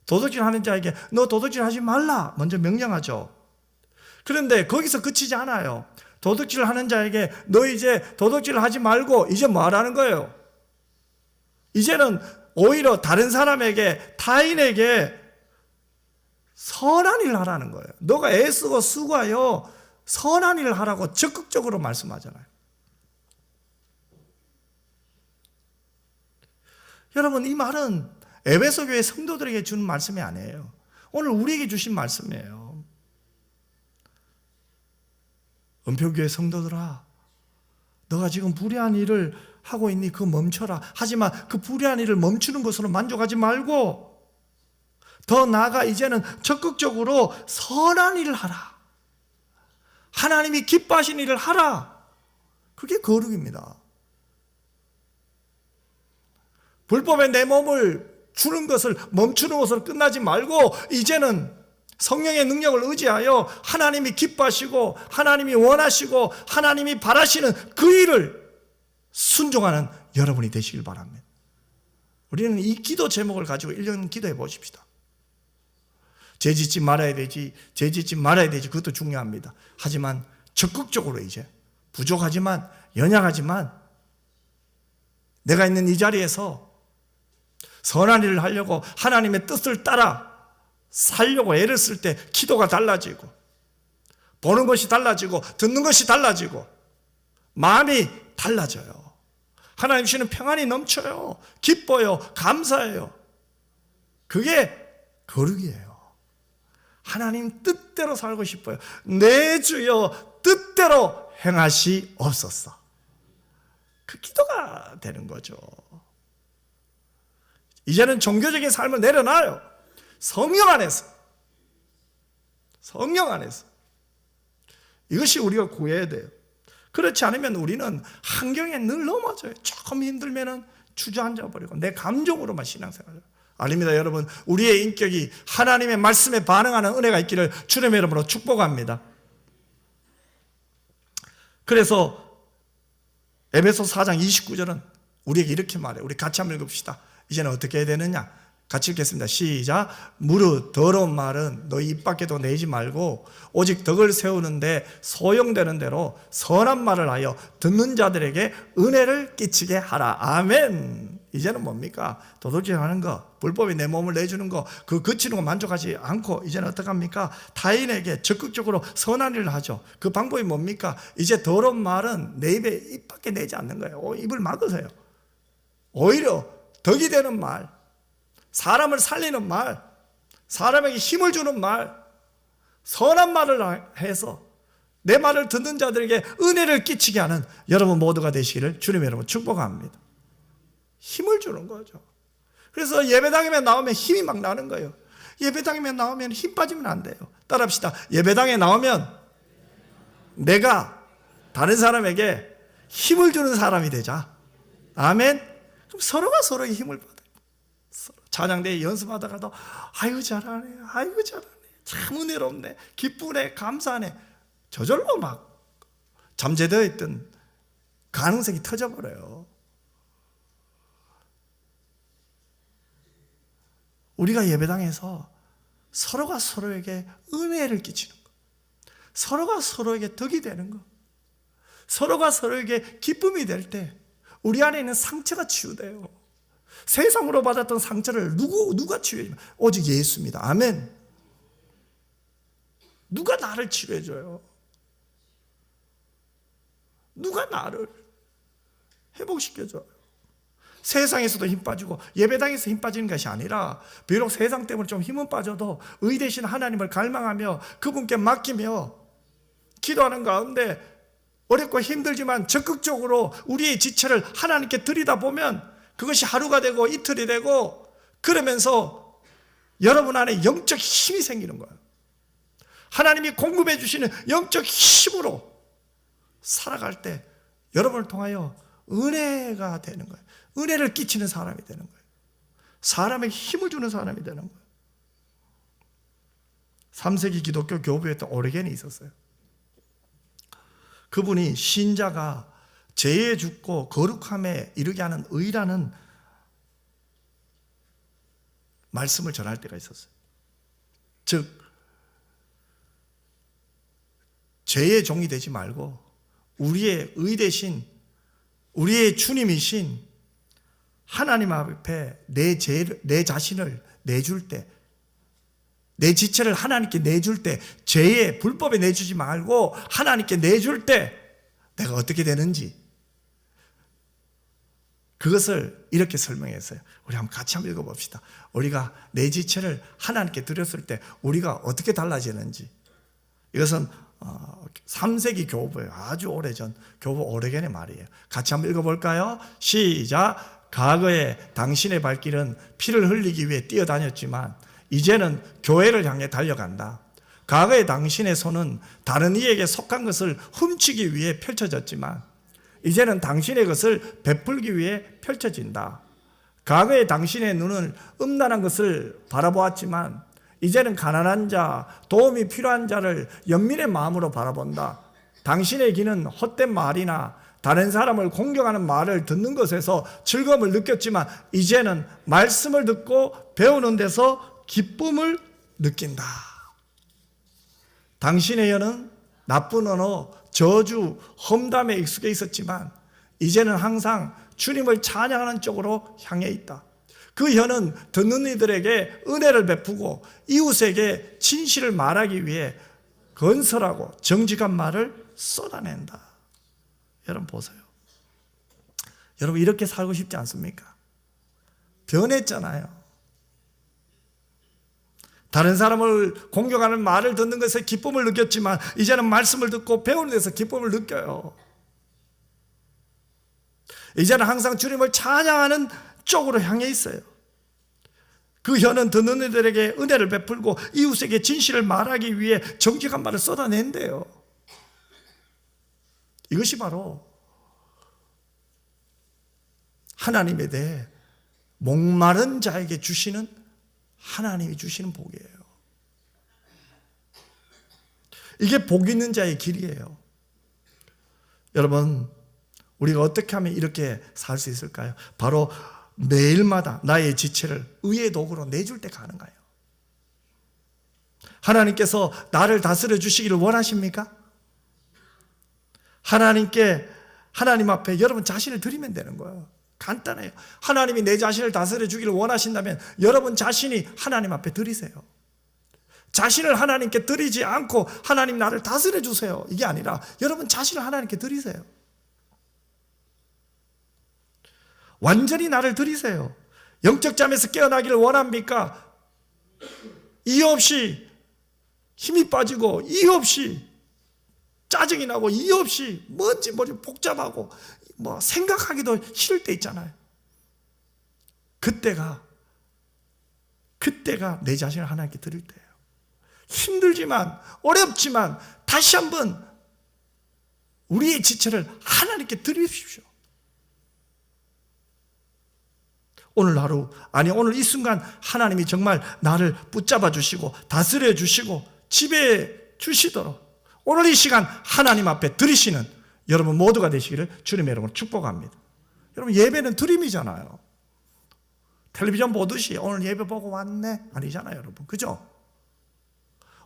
도둑질하는 자에게 너 도둑질하지 말라 먼저 명령하죠. 그런데 거기서 그치지 않아요. 도둑질하는 자에게 너 이제 도둑질을 하지 말고 이제 뭐 하라는 거예요? 이제는 오히려 다른 사람에게 타인에게 선한 일을 하라는 거예요. 너가 애쓰고 수고하여 선한 일을 하라고 적극적으로 말씀하잖아요. 여러분, 이 말은 에베소 교회 성도들에게 주는 말씀이 아니에요. 오늘 우리에게 주신 말씀이에요. 은표교회 성도들아, 너가 지금 불의한 일을 하고 있니? 그거 멈춰라. 하지만 그 불의한 일을 멈추는 것으로 만족하지 말고 더 나아가 이제는 적극적으로 선한 일을 하라. 하나님이 기뻐하신 일을 하라. 그게 거룩입니다. 불법에 내 몸을 주는 것을 멈추는 것으로 끝나지 말고 이제는 성령의 능력을 의지하여 하나님이 기뻐하시고 하나님이 원하시고 하나님이 바라시는 그 일을 순종하는 여러분이 되시길 바랍니다. 우리는 이 기도 제목을 가지고 1년 기도해 보십시다. 죄 짓지 말아야 되지, 죄 짓지 말아야 되지, 그것도 중요합니다. 하지만 적극적으로 이제 부족하지만 연약하지만 내가 있는 이 자리에서 선한 일을 하려고 하나님의 뜻을 따라 살려고 애를 쓸 때 기도가 달라지고 보는 것이 달라지고 듣는 것이 달라지고 마음이 달라져요. 하나님 주시는 평안이 넘쳐요. 기뻐요. 감사해요. 그게 거룩이에요. 하나님 뜻대로 살고 싶어요. 내 주여 뜻대로 행하시옵소서. 그 기도가 되는 거죠. 이제는 종교적인 삶을 내려놔요. 성령 안에서. 성령 안에서. 이것이 우리가 구해야 돼요. 그렇지 않으면 우리는 환경에 늘 넘어져요. 조금 힘들면 주저앉아 버리고 내 감정으로만 신앙생활을. 아닙니다, 여러분. 우리의 인격이 하나님의 말씀에 반응하는 은혜가 있기를 주님의 이름으로 축복합니다. 그래서 에베소 4장 29절은 우리에게 이렇게 말해. 우리 같이 한번 읽읍시다. 이제는 어떻게 해야 되느냐? 같이 읽겠습니다. 시작. 무릇 더러운 말은 너희 입 밖에도 내지 말고 오직 덕을 세우는데 소용되는 대로 선한 말을 하여 듣는 자들에게 은혜를 끼치게 하라. 아멘. 이제는 뭡니까? 도둑질하는 거, 불법에 내 몸을 내주는 거, 그 그치는 거 만족하지 않고 이제는 어떻게 합니까? 타인에게 적극적으로 선한 일을 하죠. 그 방법이 뭡니까? 이제 더러운 말은 내 입에 입 밖에 내지 않는 거예요. 입을 막으세요. 오히려 덕이 되는 말, 사람을 살리는 말, 사람에게 힘을 주는 말, 선한 말을 해서 내 말을 듣는 자들에게 은혜를 끼치게 하는 여러분 모두가 되시기를 주님 여러분 축복합니다. 힘을 주는 거죠. 그래서 예배당에 나오면 힘이 막 나는 거예요. 예배당에 나오면 힘 빠지면 안 돼요. 따라합시다. 예배당에 나오면 내가 다른 사람에게 힘을 주는 사람이 되자. 아멘. 그럼 서로가 서로에게 힘을 받아요. 찬양대회 연습하다가도 아이고 잘하네, 아이고 잘하네, 참 은혜롭네, 기쁘네, 감사하네. 저절로 막 잠재되어 있던 가능성이 터져버려요. 우리가 예배당에서 서로가 서로에게 은혜를 끼치는 것, 서로가 서로에게 덕이 되는 것, 서로가 서로에게 기쁨이 될 때 우리 안에 있는 상처가 치유돼요. 세상으로 받았던 상처를 누가 치유해줘요? 오직 예수입니다. 아멘. 누가 나를 치료해줘요? 누가 나를 회복시켜줘요? 세상에서도 힘 빠지고 예배당에서 힘 빠지는 것이 아니라 비록 세상 때문에 좀 힘은 빠져도 의 대신 하나님을 갈망하며 그분께 맡기며 기도하는 가운데 어렵고 힘들지만 적극적으로 우리의 지체를 하나님께 드리다 보면 그것이 하루가 되고 이틀이 되고 그러면서 여러분 안에 영적 힘이 생기는 거예요. 하나님이 공급해 주시는 영적 힘으로 살아갈 때 여러분을 통하여 은혜가 되는 거예요. 은혜를 끼치는 사람이 되는 거예요. 사람에게 힘을 주는 사람이 되는 거예요. 3세기 기독교 교부였던 오르겐이 있었어요. 그분이 신자가 죄에 죽고 거룩함에 이르게 하는 의라는 말씀을 전할 때가 있었어요. 즉 죄의 종이 되지 말고 우리의 의 대신 우리의 주님이신 하나님 앞에 내 자신을 내줄 때, 내 지체를 하나님께 내줄 때, 죄의 불법에 내주지 말고 하나님께 내줄 때 내가 어떻게 되는지 그것을 이렇게 설명했어요. 우리 같이 한번 읽어봅시다. 우리가 내 지체를 하나님께 드렸을 때 우리가 어떻게 달라지는지. 이것은 3세기 교부예요. 아주 오래전 교부 오르겐의 말이에요. 같이 한번 읽어볼까요? 시작. 과거에 당신의 발길은 피를 흘리기 위해 뛰어다녔지만 이제는 교회를 향해 달려간다. 과거에 당신의 손은 다른 이에게 속한 것을 훔치기 위해 펼쳐졌지만 이제는 당신의 것을 베풀기 위해 펼쳐진다. 과거에 당신의 눈은 음란한 것을 바라보았지만 이제는 가난한 자, 도움이 필요한 자를 연민의 마음으로 바라본다. 당신의 귀는 헛된 말이나 다른 사람을 공경하는 말을 듣는 것에서 즐거움을 느꼈지만 이제는 말씀을 듣고 배우는 데서 기쁨을 느낀다. 당신의 혀는 나쁜 언어, 저주, 험담에 익숙해 있었지만 이제는 항상 주님을 찬양하는 쪽으로 향해 있다. 그 혀는 듣는 이들에게 은혜를 베푸고 이웃에게 진실을 말하기 위해 건설하고 정직한 말을 쏟아낸다. 여러분 보세요. 여러분 이렇게 살고 싶지 않습니까? 변했잖아요. 다른 사람을 공격하는 말을 듣는 것에 기쁨을 느꼈지만 이제는 말씀을 듣고 배우는 데서 기쁨을 느껴요. 이제는 항상 주님을 찬양하는 쪽으로 향해 있어요. 그 혀는 듣는 이들에게 은혜를 베풀고 이웃에게 진실을 말하기 위해 정직한 말을 쏟아낸대요. 이것이 바로 하나님에 대해 목마른 자에게 주시는 하나님이 주시는 복이에요. 이게 복 있는 자의 길이에요. 여러분 우리가 어떻게 하면 이렇게 살 수 있을까요? 바로 매일마다 나의 지체를 의의 도구로 내줄 때 가능해요. 하나님께서 나를 다스려 주시기를 원하십니까? 하나님 앞에 여러분 자신을 드리면 되는 거예요. 간단해요. 하나님이 내 자신을 다스려 주기를 원하신다면 여러분 자신이 하나님 앞에 드리세요. 자신을 하나님께 드리지 않고 하나님 나를 다스려 주세요, 이게 아니라 여러분 자신을 하나님께 드리세요. 완전히 나를 드리세요. 영적 잠에서 깨어나기를 원합니까? 이유 없이 힘이 빠지고 이유 없이 짜증이 나고 이유 없이 뭔지 머리 복잡하고 뭐 생각하기도 싫을 때 있잖아요. 그때가 내 자신을 하나님께 드릴 때예요. 힘들지만 어렵지만 다시 한번 우리의 지체를 하나님께 드리십시오. 오늘 하루, 아니 오늘 이 순간 하나님이 정말 나를 붙잡아 주시고 다스려 주시고 지배해 주시도록 오늘 이 시간 하나님 앞에 드리시는 여러분 모두가 되시기를 주님의 이름으로 축복합니다. 여러분 예배는 드림이잖아요. 텔레비전 보듯이 오늘 예배 보고 왔네 아니잖아요, 여러분. 그죠?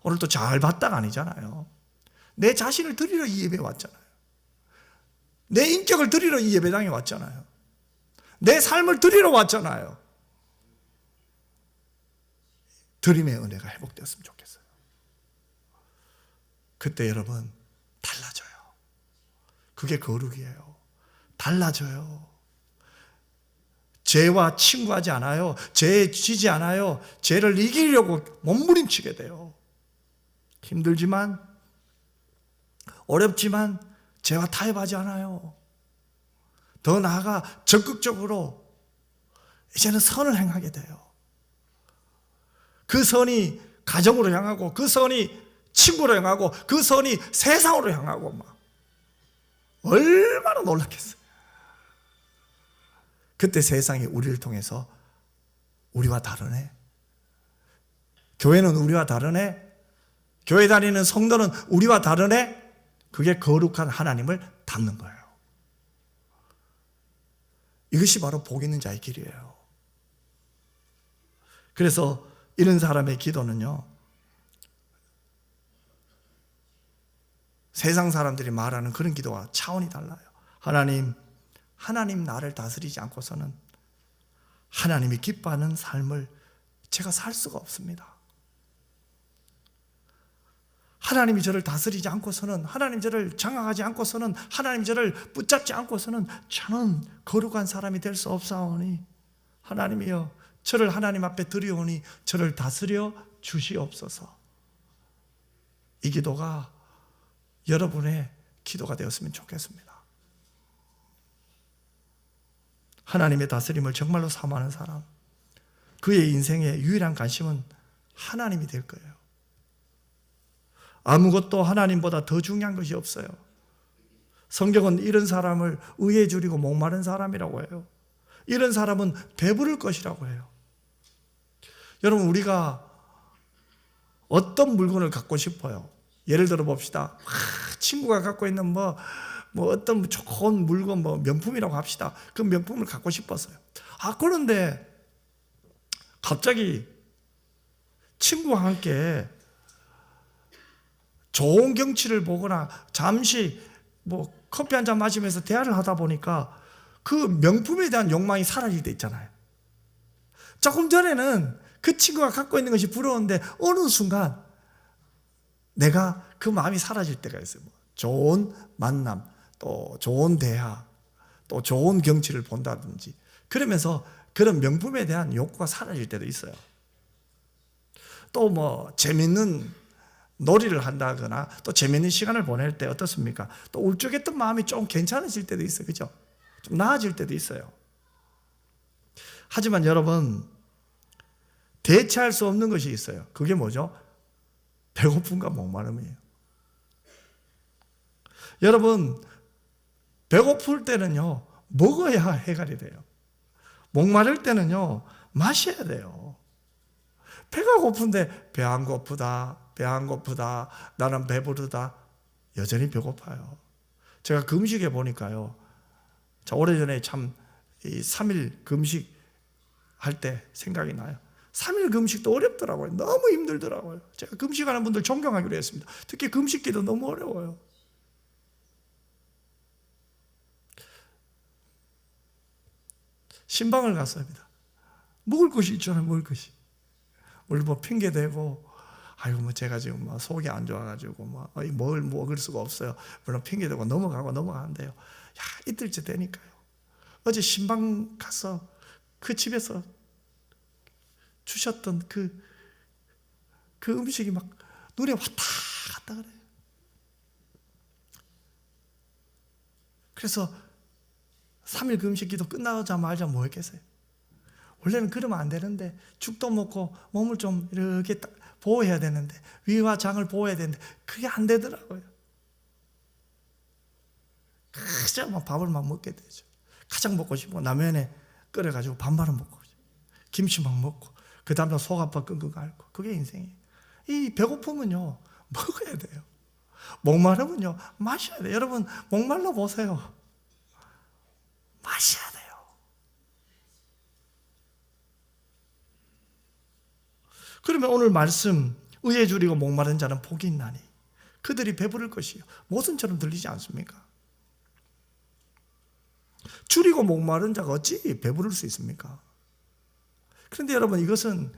오늘 또 잘 봤다가 아니잖아요. 내 자신을 드리러 이 예배에 왔잖아요. 내 인격을 드리러 이 예배당에 왔잖아요. 내 삶을 드리러 왔잖아요. 드림의 은혜가 회복되었으면 좋겠어요. 그때 여러분 달라져요. 그게 거룩이에요. 달라져요. 죄와 친구하지 않아요. 죄에 지지 않아요. 죄를 이기려고 몸부림치게 돼요. 힘들지만 어렵지만 죄와 타협하지 않아요. 더 나아가 적극적으로 이제는 선을 행하게 돼요. 그 선이 가정으로 향하고 그 선이 친구로 향하고 그 선이 세상으로 향하고 막 얼마나 놀랐겠어요. 그때 세상이 우리를 통해서 우리와 다르네. 교회는 우리와 다르네. 교회 다니는 성도는 우리와 다르네. 그게 거룩한 하나님을 닮는 거예요. 이것이 바로 복 있는 자의 길이에요. 그래서 이런 사람의 기도는요, 세상 사람들이 말하는 그런 기도와 차원이 달라요. 하나님 나를 다스리지 않고서는 하나님이 기뻐하는 삶을 제가 살 수가 없습니다. 하나님이 저를 다스리지 않고서는, 하나님 저를 장악하지 않고서는, 하나님 저를 붙잡지 않고서는 저는 거룩한 사람이 될 수 없사오니 하나님이여 저를 하나님 앞에 드리오니 저를 다스려 주시옵소서. 이 기도가 여러분의 기도가 되었으면 좋겠습니다. 하나님의 다스림을 정말로 사모하는 사람, 그의 인생의 유일한 관심은 하나님이 될 거예요. 아무것도 하나님보다 더 중요한 것이 없어요. 성경은 이런 사람을 의에 줄이고 목마른 사람이라고 해요. 이런 사람은 배부를 것이라고 해요. 여러분, 우리가 어떤 물건을 갖고 싶어요? 예를 들어 봅시다. 친구가 갖고 있는 뭐 어떤 좋은 물건, 명품이라고 합시다. 그 명품을 갖고 싶었어요. 그런데 갑자기 친구와 함께 좋은 경치를 보거나 잠시 커피 한잔 마시면서 대화를 하다 보니까 그 명품에 대한 욕망이 사라질 때 있잖아요. 조금 전에는 그 친구가 갖고 있는 것이 부러운데 어느 순간 내가 그 마음이 사라질 때가 있어요. 좋은 만남, 또 좋은 대화, 또 좋은 경치를 본다든지 그러면서 그런 명품에 대한 욕구가 사라질 때도 있어요. 또 재밌는 놀이를 한다거나 또 재밌는 시간을 보낼 때 어떻습니까? 또 울적했던 마음이 좀 괜찮아질 때도 있어요. 그죠? 좀 나아질 때도 있어요. 하지만 여러분, 대체할 수 없는 것이 있어요. 그게 뭐죠? 배고픔과 목마름이에요. 여러분, 배고플 때는요, 먹어야 해결이 돼요. 목마를 때는요, 마셔야 돼요. 배가 고픈데 배 안 고프다, 나는 배부르다. 여전히 배고파요. 제가 금식에 보니까요, 자, 오래전에 참 이 3일 금식 할 때 생각이 나요. 3일 금식도 어렵더라고요. 너무 힘들더라고요. 제가 금식하는 분들 존경하기로 했습니다. 특히 금식기도 너무 어려워요. 신방을 갔습니다. 먹을 것이 있잖아요. 먹을 것이. 우리 뭐 핑계 대고, 아이고 뭐 제가 지금 뭐 속이 안 좋아가지고 뭐 뭘 먹을 수가 없어요. 물론 핑계 대고 넘어가는데요. 야, 이틀째 되니까요. 어제 신방 가서 그 집에서 주셨던 그 음식이 막 눈에 왔다 갔다 그래요. 그래서 3일 금식기도 끝나자마자 뭐 했겠어요? 원래는 그러면 안 되는데 죽도 먹고 몸을 좀 이렇게 보호해야 되는데, 위와 장을 보호해야 되는데 그게 안 되더라고요. 그저 막 밥을 막 먹게 되죠. 가장 먹고 싶고 라면에 끓여가지고 반반을 먹고 김치 막 먹고 그 다음날 속 아파 끙끙 앓고, 그게 인생이에요. 이 배고프면요 먹어야 돼요. 목마르면요 마셔야 돼요. 여러분 목말라 보세요. 마셔야 돼요. 그러면 오늘 말씀, 의에 줄이고 목마른 자는 복이 있나니 그들이 배부를 것이요. 모순처럼 들리지 않습니까? 줄이고 목마른 자가 어찌 배부를 수 있습니까? 그런데 여러분, 이것은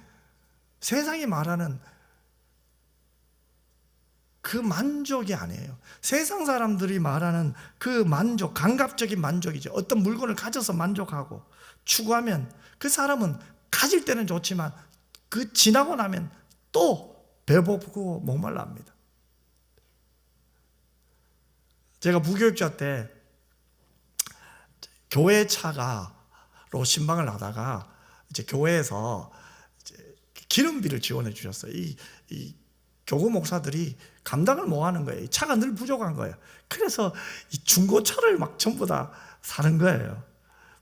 세상이 말하는 그 만족이 아니에요. 세상 사람들이 말하는 그 만족, 감각적인 만족이죠. 어떤 물건을 가져서 만족하고 추구하면 그 사람은 가질 때는 좋지만 그 지나고 나면 또 배고프고 목말라합니다. 제가 부교육자 때 교회 차가로 신방을 하다가 이제 교회에서 이제 기름비를 지원해 주셨어요. 이 교구 목사들이 감당을 못 하는 거예요. 차가 늘 부족한 거예요. 그래서 이 중고차를 막 전부 다 사는 거예요.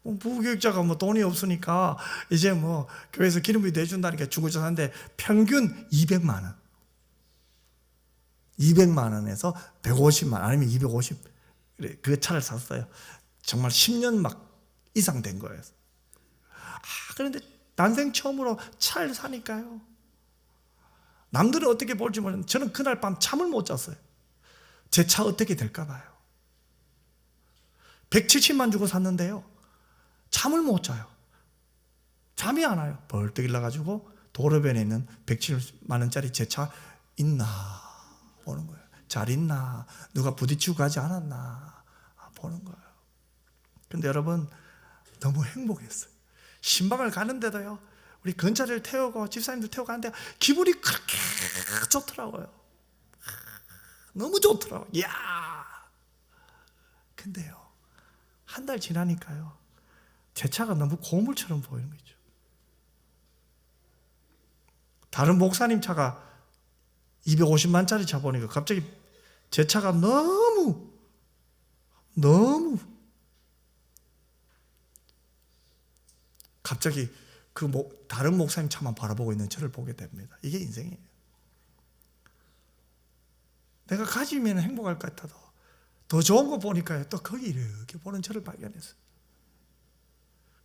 부교육자가 뭐 돈이 없으니까 이제 뭐 교회에서 기름비 내준다니까 중고차 사는데 평균 200만 원. 200만 원에서 150만 원, 아니면 250, 그 차를 샀어요. 정말 10년 막 이상 된 거예요. 그런데 난생 처음으로 차를 사니까요, 남들은 어떻게 볼지 모르는데 저는 그날 밤 잠을 못 잤어요. 제 차 어떻게 될까 봐요. 170만 주고 샀는데요, 잠을 못 자요. 잠이 안 와요. 벌떡 일어나가지고 도로변에 있는 170만 원짜리 제 차 있나 보는 거예요. 잘 있나, 누가 부딪히고 가지 않았나 보는 거예요. 근데 여러분, 너무 행복했어요. 신방을 가는데도요, 우리 건차를 태우고 집사님들 태우고 가는데 기분이 그렇게 좋더라고요. 너무 좋더라고요. 이야. 근데요, 한 달 지나니까요, 제 차가 너무 고물처럼 보이는 거죠. 다른 목사님 차가 250만짜리 차 보니까 갑자기 제 차가 너무 갑자기 다른 목사님 차만 바라보고 있는 저를 보게 됩니다. 이게 인생이에요. 내가 가지면 행복할 것 같아도 더 좋은 거 보니까요, 또 거기 이렇게 보는 저를 발견했어요.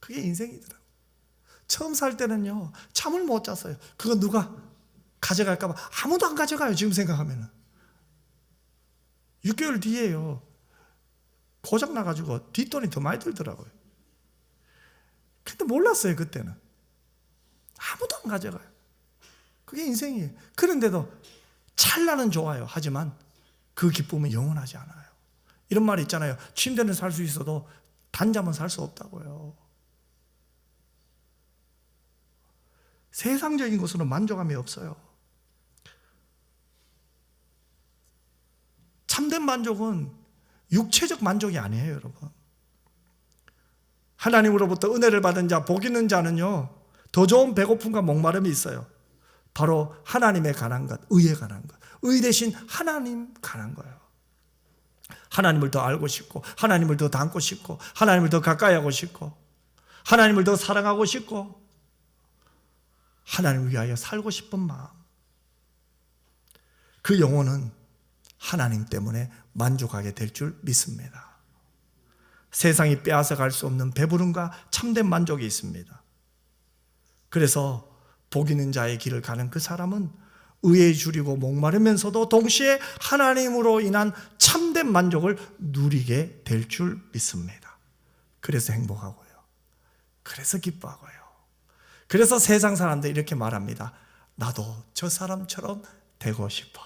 그게 인생이더라고요. 처음 살 때는요, 잠을 못 잤어요. 그거 누가 가져갈까 봐. 아무도 안 가져가요, 지금 생각하면은. 6개월 뒤에요, 고장 나가지고 뒷돈이 더 많이 들더라고요. 근데 몰랐어요, 그때는. 아무도 안 가져가요. 그게 인생이에요. 그런데도 찰나는 좋아요. 하지만 그 기쁨은 영원하지 않아요. 이런 말이 있잖아요. 침대는 살 수 있어도 단잠은 살 수 없다고요. 세상적인 것으로 만족함이 없어요. 참된 만족은 육체적 만족이 아니에요, 여러분. 하나님으로부터 은혜를 받은 자, 복 있는 자는요, 더 좋은 배고픔과 목마름이 있어요. 바로 하나님에 관한 것, 의에 관한 것. 의 대신 하나님 관한 거예요. 하나님을 더 알고 싶고, 하나님을 더 닮고 싶고, 하나님을 더 가까이 하고 싶고, 하나님을 더 사랑하고 싶고, 하나님을 위하여 살고 싶은 마음. 그 영혼은 하나님 때문에 만족하게 될 줄 믿습니다. 세상이 빼앗아 갈 수 없는 배부름과 참된 만족이 있습니다. 그래서 복 있는 자의 길을 가는 그 사람은 의에 줄이고 목마르면서도 동시에 하나님으로 인한 참된 만족을 누리게 될 줄 믿습니다. 그래서 행복하고요. 그래서 기뻐하고요. 그래서 세상 사람들이 이렇게 말합니다. 나도 저 사람처럼 되고 싶어.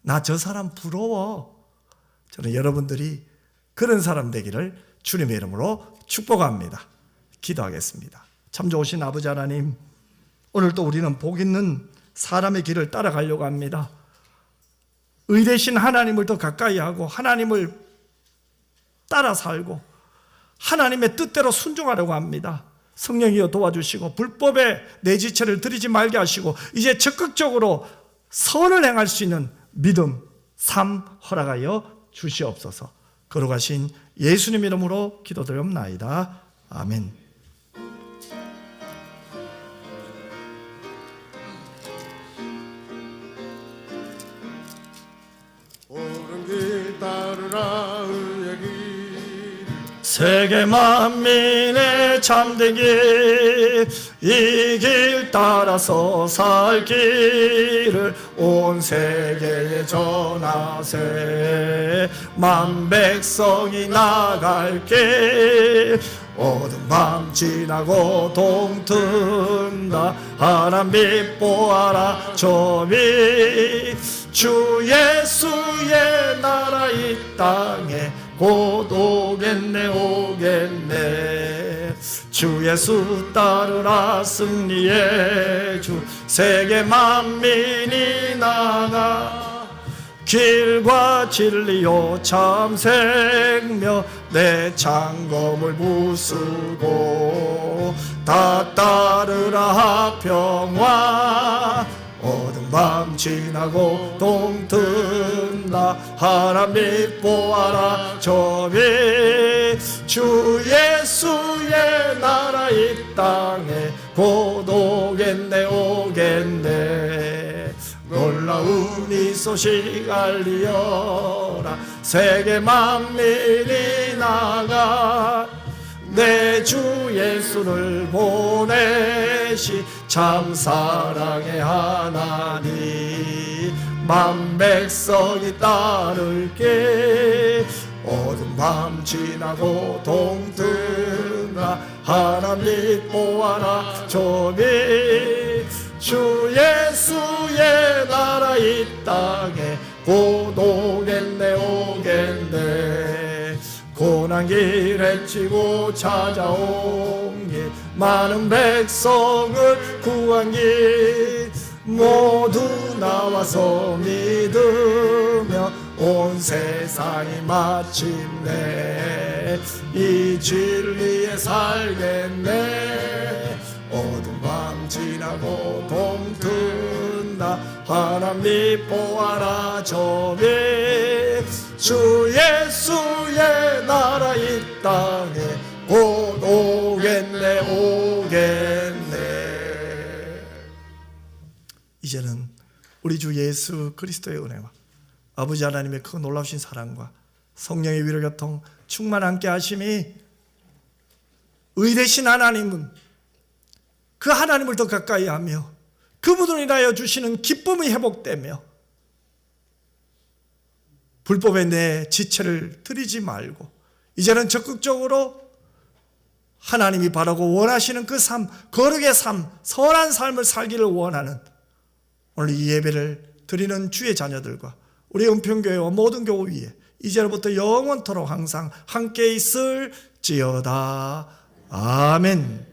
나 저 사람 부러워. 저는 여러분들이 그런 사람 되기를 주님의 이름으로 축복합니다. 기도하겠습니다. 참 좋으신 아버지 하나님, 오늘도 우리는 복 있는 사람의 길을 따라가려고 합니다. 의되신 하나님을 더 가까이 하고 하나님을 따라 살고 하나님의 뜻대로 순종하려고 합니다. 성령이여 도와주시고 불법에 내 지체를 들이지 말게 하시고 이제 적극적으로 선을 행할 수 있는 믿음, 삶 허락하여 주시옵소서. 거룩하신 예수님 이름으로 기도드리옵나이다. 아멘. 옳은 길 따르라 의의 길 세계 만민의 참된 길, 이 길 따라서 살 길을 온 세계에 전하세. 만 백성이 나갈 길, 어두운 밤 지나고 동튼다. 하나님 빛 보아라 저 빛, 주 예수의 나라 이 땅에 곧 오겠네 오겠네. 주 예수 따르라 승리의 주, 세계 만민이 나가. 길과 진리요 참 생명, 내 창검을 부수고 다 따르라 평화. 어두운 밤 지나고 동튼다. 하나님 빛 보아라 저 빛, 주 예수의 나라 이 땅에 곧 오겠네 오겠네. 놀라운 이 소식 알리어라. 세계 만민이 나가. 내 주 예수를 보내시 참 사랑의 하나님. 만 백성이 따를게. 어두운 밤 지나고 동튼다. 하나님 보아라 저 빛, 주 예수의 나라 이 땅에 곧 오겠네 오겠네. 고난 길에 치고 찾아온 길, 많은 백성을 구한 길, 모두 나와서 믿으며 온 세상이 마침내 이 진리에 살겠네. 어두운 밤 지나고 동튼다. 하나님 보아라 저 빛, 주 예수의 나라 이 땅에 곧 오겠네 오겠네. 이제는 우리 주 예수 그리스도의 은혜와 아버지 하나님의 그 놀라우신 사랑과 성령의 위로 교통 충만 함께 하심이, 의되신 하나님은 그 하나님을 더 가까이 하며 그분을 인하여 주시는 기쁨이 회복되며 불법에 내 지체를 들이지 말고 이제는 적극적으로 하나님이 바라고 원하시는 그 삶, 거룩의 삶, 선한 삶을 살기를 원하는 오늘 이 예배를 드리는 주의 자녀들과 우리 은평교회와 모든 교회 위에 이제로부터 영원토록 항상 함께 있을지어다. 아멘.